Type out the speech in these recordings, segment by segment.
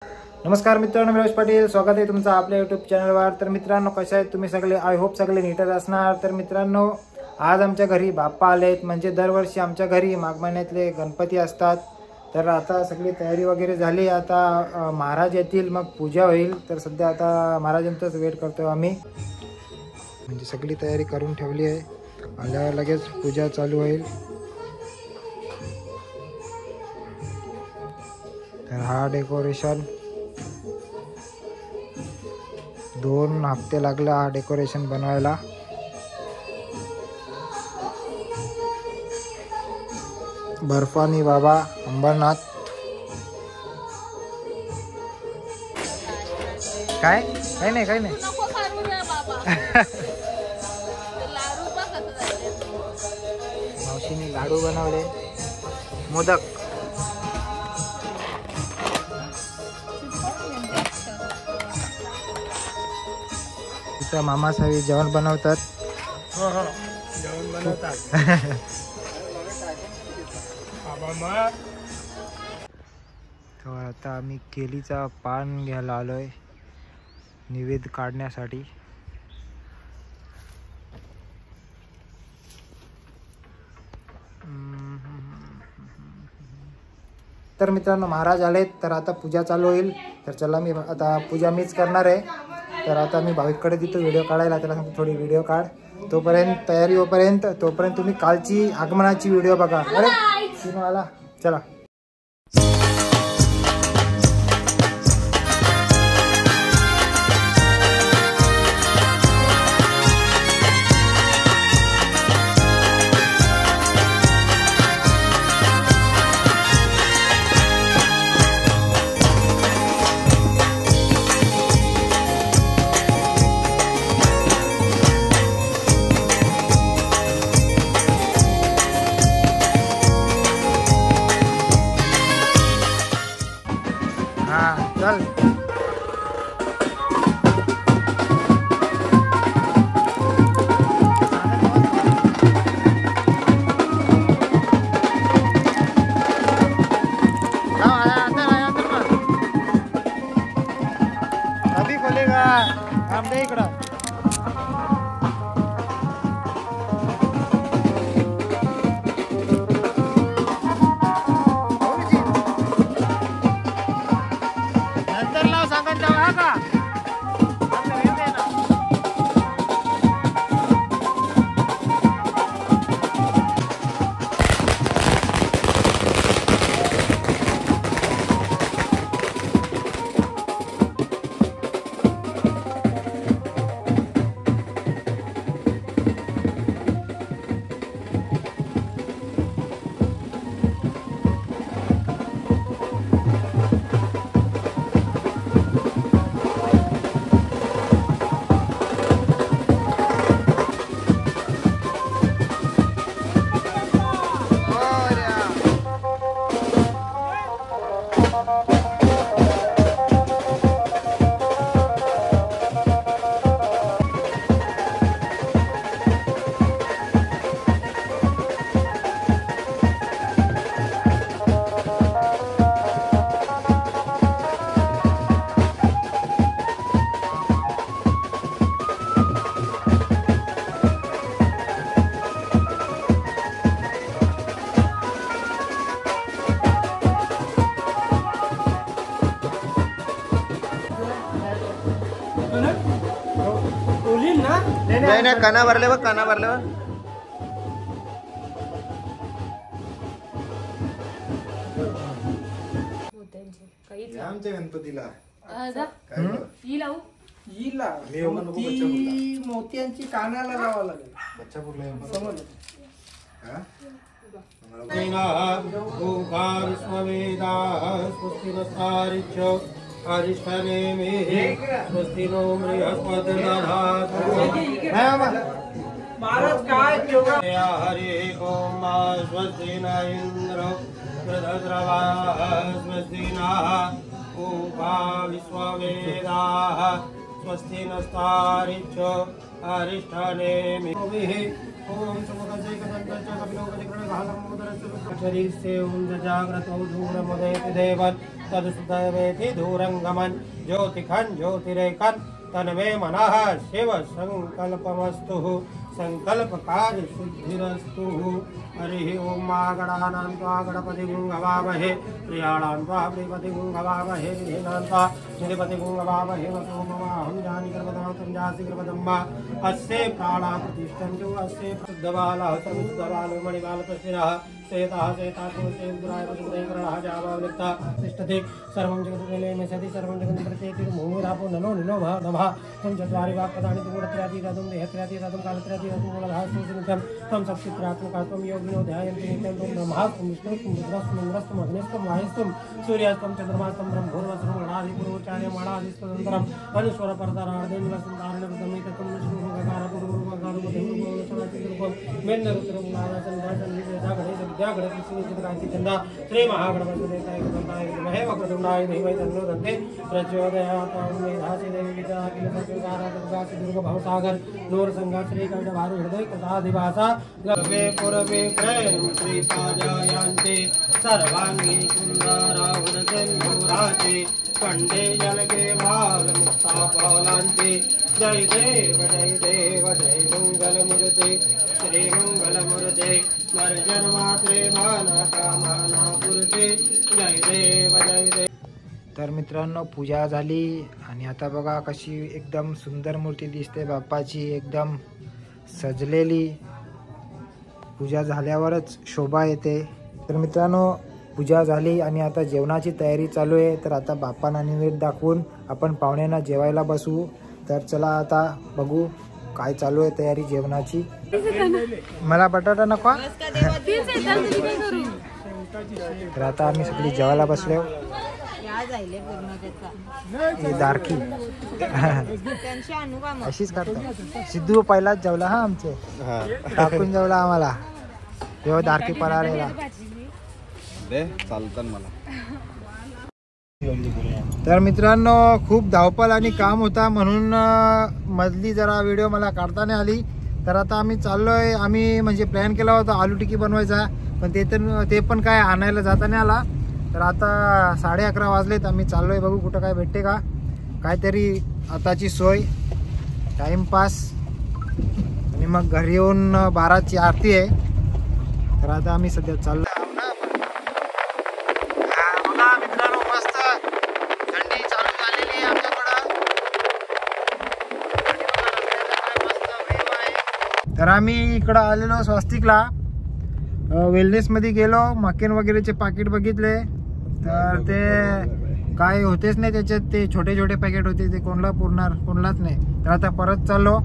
नमस्कार मित्रांनो, मी रमेश पाटील. स्वागत आहे तुमचं आपल्या यूट्यूब चॅनलवर. तर मित्रांनो, कसे आहेत तुम्ही सगळे? आय होप सगळे नीटच असणार. तर मित्रांनो, आज आमच्या घरी बाप्पा आलेत. म्हणजे दरवर्षी आमच्या घरी माघ महिन्यातले गणपती असतात. तर आता सगळी तयारी वगैरे झाली. आता महाराज येतील, मग पूजा होईल. तर सध्या आता महाराजांचाच वेट करतोय आम्ही. म्हणजे सगळी तयारी करून ठेवली आहे. आल्यावर लगेच पूजा चालू होईल. तर हा डेकोरेशन 2 हफ्ते लागला हा डेकोरेशन बनवायला. बर्फानी बाबा अंबरनाथ. काय काही नाही, काही नाही. मावशीने लाडू बनवले, मोदक. तिथं मामासाहेब जेवण बनवतात. जेवण बनवतात. तर आता आम्ही केलीचा पान घ्यायला आलोय नैवेद्य काढण्यासाठी. तर मित्रांनो, महाराज आलेत. तर आता पूजा चालू होईल. तर चला, मी आता पूजा मीच करणार आहे. तर आता मी भाविककडे देतो व्हिडिओ काढायला. त्याला सांगतो थोडी व्हिडिओ काढ. तोपर्यंत तयारी होईपर्यंत तुम्ही कालची आगमनाची व्हिडिओ बघा. अरे तिनो आला, चला. चल. अभी खोलेगा हम दे इकडं. नाही नाही, काना भरले बघ, काना भरले बघ. आमच्या गणपतीला मोत्यांची कानाला लावा लागेल. बच्चा बोलला महाराज काय हरि ओम स्वस्ति न इंद्र वृद्धद्रवा स्वस्ति नः पूर्वा विश्ववेदाः स्वस्ति नस्तारिच्च अरिष्ठनेमिः ओम समुद्रचे कदंतच्या कपिलोकचक्र घालमोदरस्य शरीरसे उंज जाग्रतो धूरमुदेति देवन तदसुदवेति धूरंगमन ज्योतिखन ज्योतिरेखन तन्मे मनः शिव संकल्पमस्तु संकल्प कार्य सिद्धिरस्तु। हरि ओम गणानां त्वा गणपतिं गवामहे प्रियाणां त्वा प्रियपतिं गवामहे निधीनां त्वा निधिपतिं गवामहे वसो ममाहं जानि गर्भदां तं जासि गर्भदम्मा अस्य प्राणा प्रतिष्ठन्तु अस्य शुद्धबालः समुद्धबालो मणिबालकृष्णः सेतः सेतात्मसेन्द्राय पशुदेकरणः जावावलिप्ता तिष्ठति सर्वं जगद्वेले मेषति सर्वं जगत् प्रत्येति भूमिरापो ननो निनो नभः तं चत्वारि वाक्पदानि गुणत्रयाति रथं देहत्रयाति रथं कालत्रयाति रथं मूलधास्तुनित्यं तं सत्चित्रात्मकात्वं योगिनो ध्यायन्ति नित्यं तं ब्रह्मास्तं विष्णुस्तं रुद्रस्तं इन्द्रस्तं अग्निस्तं वायुस्तं सूर्यास्तं चन्द्रमास्तं ब्रह्मोर्वस्तं गणाधिपुरोचार्यं मणाधिस्तदन्तरम् अनुस्वरपरतरार्धेन्द्रस्तं तारणपदमिततं विष्णुगकारपुरुगुरुगकारमुदं श्री महागणपतिदेवताय विद्महे वक्रतुण्डाय धीमहि तन्नो दन्ते प्रचोदयात्। मेधासी देवी विद्या अखिल सत्योगारा दुर्गा दुर्ग भवसागर नूर संगा श्री कंठभारु हृदय कृताधिवासा लवे पुरवे प्रेम श्री पाजायांते सर्वांगी सुंदरा उदसेन्दूराचे कंडे जलगे भाल मुक्ता पौलांते जय देव जय मंगल मूर्ते श्री मंगल मूर्ते मर्जन मात्रे माना कामना पुरते जय देव जय देव। तर मित्रांनो पूजा झाली आणि आता बघा कशी एकदम सुंदर मूर्ती दिसते बाप्पाची, एकदम सजलेली। पूजा झाल्यावरच शोभा येते। तर मित्रांनो पूजा झाली आणि आता जेवणाची तयारी चालू आहे। तर आता बाप्पांना नैवेद्य दाखवून आपण पाहुण्यांना जेवायला बसू। तर चला आता बघू काय चालू आहे तयारी जेवणाची। मला बटाटा नको। तर आता आम्ही सगळी जेवायला बसलो। दारखी अशीच करतो। सिद्धू पहिलाच जेवला हा आमचे टाकून जेवला आम्हाला तेव्हा दारखी पळालेला चालतं मला। तर मित्रांनो खूप धावपळ आणि काम होता म्हणून मधली जरा व्हिडिओ मला काढता नाही आली। तर आता आम्ही चाललोय। आम्ही म्हणजे प्लॅन केला होता आलू टिक्की बनवायचा, पण ते पण काय आणायला जाता नाही आला। तर आता 11:30 वाजलेत। आम्ही चाललोय, बघू कुठं काय भेटते का, काहीतरी आताची सोय, टाइमपास आणि मग घरी येऊन 12ची आरती आहे। तर आता आम्ही सध्या चाललो। बघा मित्रांनो मस्त थंडी चालू झालेली आहे आमच्याकडं। तर आम्ही इकडं आलेलो स्वस्तिकला, वेलनेस मध्ये गेलो, मकेन वगैरेचे पाकिट बघितले तर ते काय होतेच नाही त्याच्यात, ते छोटे छोटे पॅकेट होते ते कोणला पुरणार, कोणलाच नाही। तर आता परत चाललो,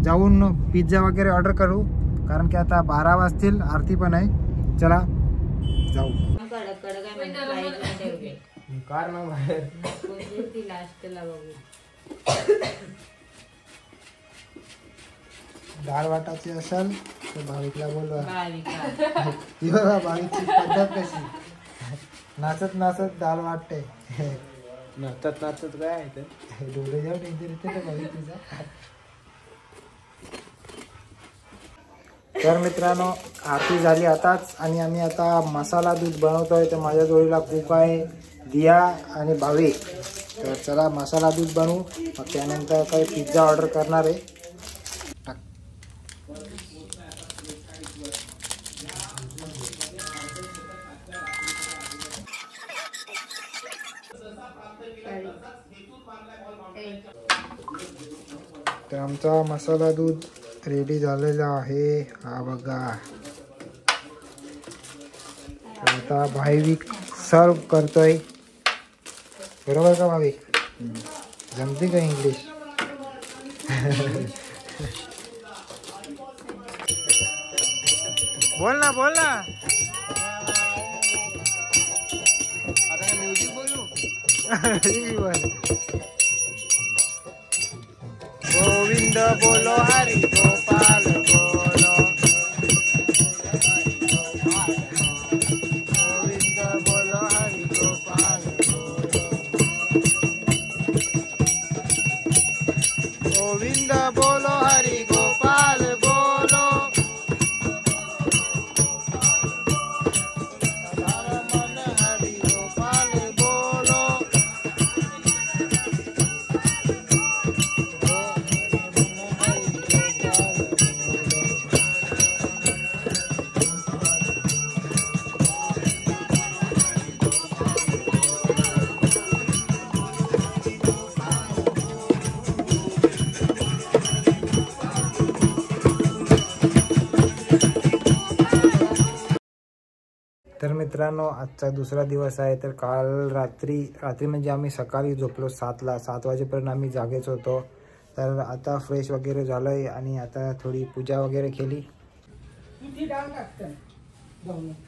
जाऊन पिझ्झा वगैरे ऑर्डर करू, कारण की आता 12 वाजतील, आरती पण आहे। चला जाऊ। कार ना बाहेर डाळ वाटायची असेल तर भाविकला बोलवा। भाविकची पद्धत कशी, नाचत नाचत डाळ वाटते। नाचत नाचत काय आहे ते डोळे जाऊ टेन्शन येते तर भाविक तुझा। तर मित्रांनो आरती झाली आताच आणि आम्ही आता मसाला दूध बनवतोय। तर माझ्या जोडीला कुक आहे, दिया आणि भाविक। तर चला मसाला दूध बनवू, मग त्यानंतर काही पिझ्झा ऑर्डर करणार आहे। तर आमचा मसाला दूध रेडी झालेला आहे, हा बघा। तर आता भाविक सर्व करतोय, बरोबर का भाविक? जमते का इंग्लिश? बोल ना बोल ना। आता म्युझिक बोलू। गोविंद बोलो हरि गोपाल बोलो, गोविंद बोलो हरि गोपाल बोलो, गोविंद बोलो हरि गोपाल बोलो, मित्रांनो आजचा दुसरा दिवस आहे. तर काल रात्री म्हणजे आम्ही सकाळी झोपलो 7ला. 7 वाजेपर्यंत आम्ही जागेच होतो. तर आता फ्रेश वगैरे झालोय आणि आता थोडी पूजा वगैरे केली.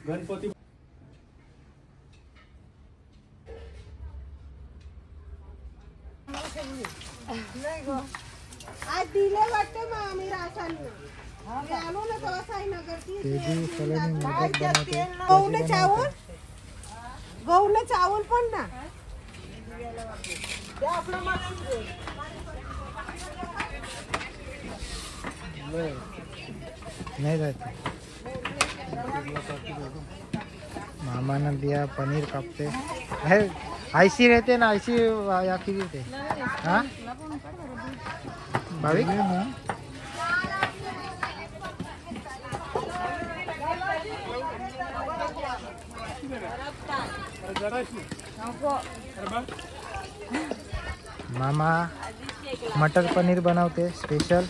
गणपती आज दिले वाटते मग आम्ही रासायनिक आलो ना तेव्हा साईनगरची गहूने चावल पण ना नाही जायचं. मामानं दिया पनीर कापते. आयसी रहते ना, आयसी या किती ते हा भाविक मामा मटर पनीर बनवते स्पेशल.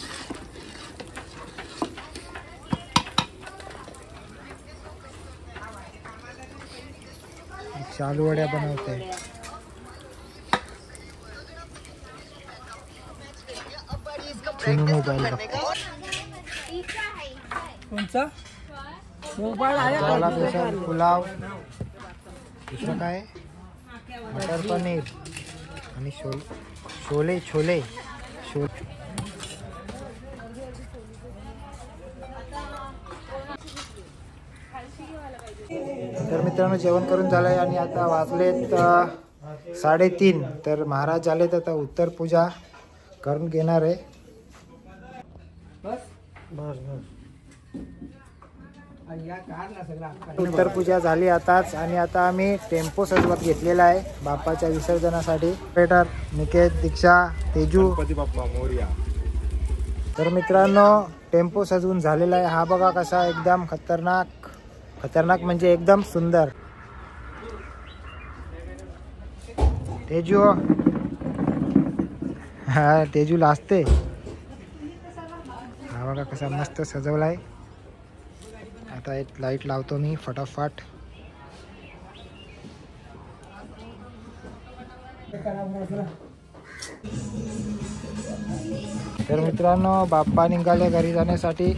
चालू वड्या बनवते. मोबाईल कोणचा पुलाव, दुसरं काय मटर पनीर आणि छोले. तर मित्रांनो जेवण करून झालंय आणि आता वाजलेत 3:30. तर महाराज आलेत, आता उत्तर पूजा करून घेणार आहे. उत्तर पूजा झाली आताच आणि आता आम्ही टेम्पो सजवत घेतलेला आहे बाप्पाच्या विसर्जनासाठी. पेटर, निकेत, दीक्षा, तेजू. बाप्पा मोरया. तर मित्रांनो टेम्पो सजवून झालेला आहे. हा बघा कसा एकदम खतरनाक म्हणजे एकदम सुंदर. तेजू हा तेजू लाजते. हा बघा कसा मस्त सजवलाय. आता एक लाईट लावतो मी फटाफट. तर मित्रांनो बाप्पा निघाले घरी जाण्यासाठी.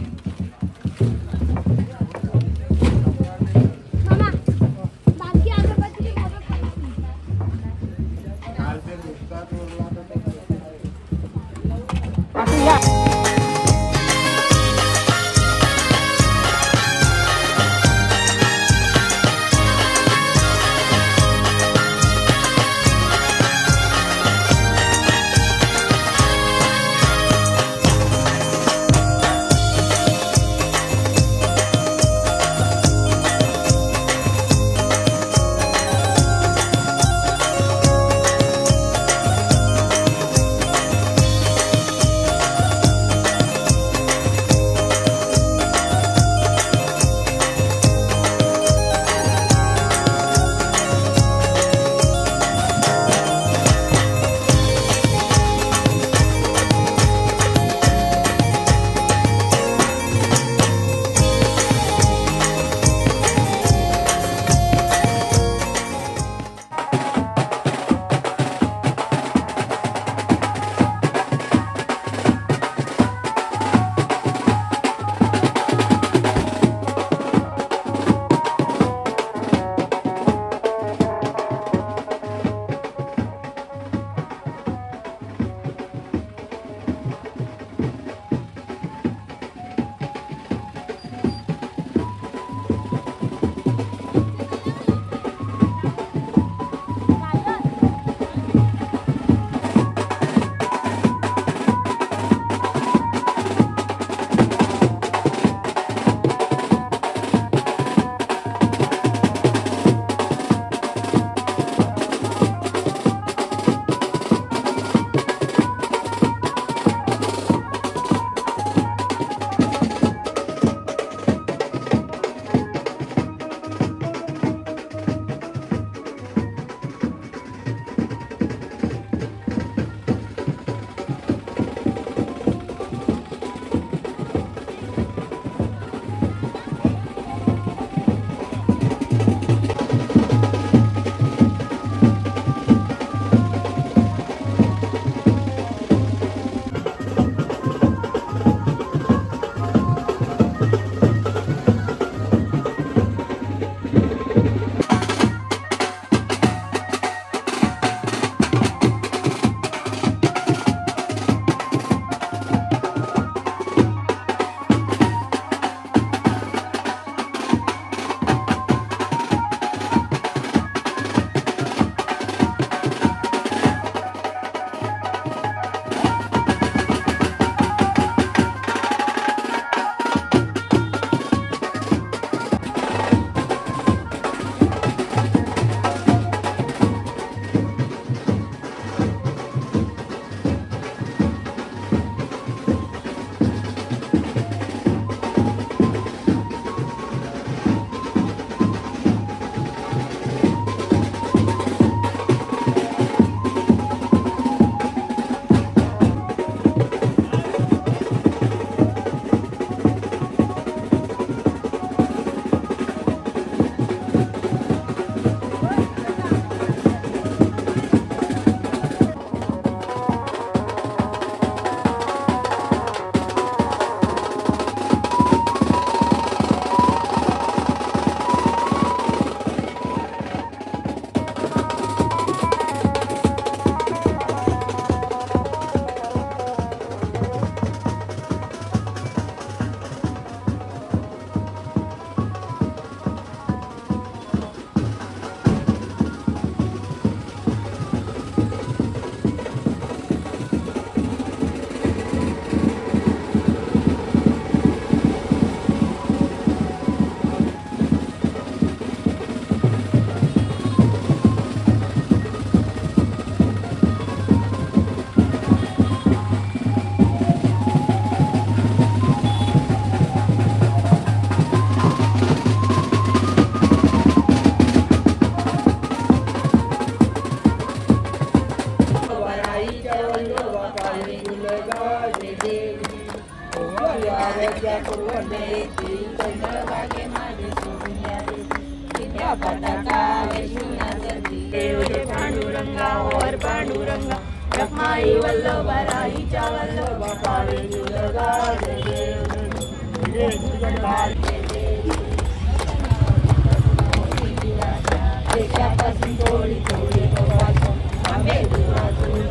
पांडुरंगावर पांडुरंगा रखमाई वल्लभा राईच्या वल्लभा पावे दुर्गा जय देशापासून थोडी थोडी आंबे दुरातून